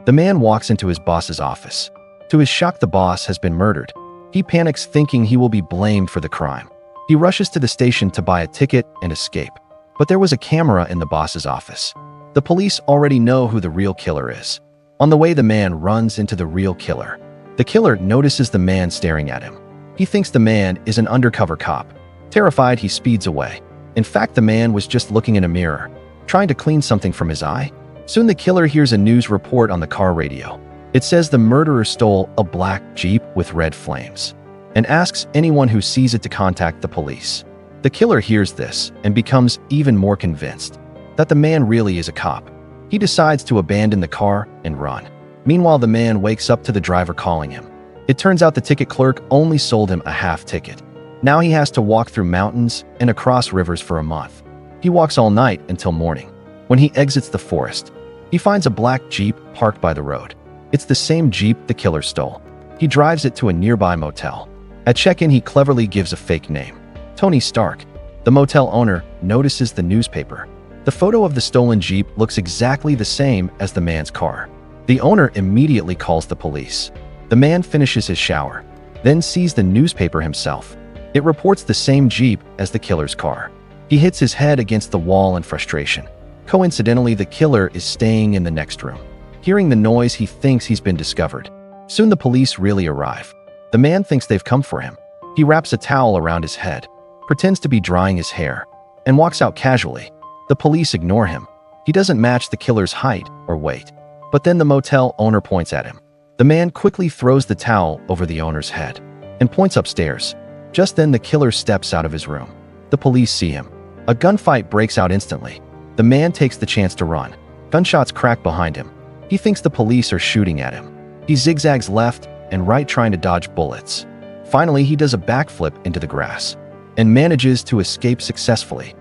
The man walks into his boss's office. To his shock, the boss has been murdered. He panics, thinking he will be blamed for the crime. He rushes to the station to buy a ticket and escape. But there was a camera in the boss's office. The police already know who the real killer is. On the way, the man runs into the real killer. The killer notices the man staring at him. He thinks the man is an undercover cop. Terrified, he speeds away. In fact, the man was just looking in a mirror, trying to clean something from his eye. Soon the killer hears a news report on the car radio. It says the murderer stole a black Jeep with red flames and asks anyone who sees it to contact the police. The killer hears this and becomes even more convinced that the man really is a cop. He decides to abandon the car and run. Meanwhile, the man wakes up to the driver calling him. It turns out the ticket clerk only sold him a half ticket. Now he has to walk through mountains and across rivers for a month. He walks all night until morning. When he exits the forest, he finds a black Jeep parked by the road. It's the same Jeep the killer stole. He drives it to a nearby motel. At check-in, he cleverly gives a fake name, Tony Stark. The motel owner notices the newspaper. The photo of the stolen Jeep looks exactly the same as the man's car. The owner immediately calls the police. The man finishes his shower, then sees the newspaper himself. It reports the same Jeep as the killer's car. He hits his head against the wall in frustration. Coincidentally, the killer is staying in the next room. Hearing the noise, he thinks he's been discovered. Soon the police really arrive. The man thinks they've come for him. He wraps a towel around his head, pretends to be drying his hair, and walks out casually. The police ignore him. He doesn't match the killer's height or weight. But then the motel owner points at him. The man quickly throws the towel over the owner's head and points upstairs. Just then, the killer steps out of his room. The police see him. A gunfight breaks out instantly. The man takes the chance to run. Gunshots crack behind him. He thinks the police are shooting at him. He zigzags left and right, trying to dodge bullets. Finally, he does a backflip into the grass and manages to escape successfully.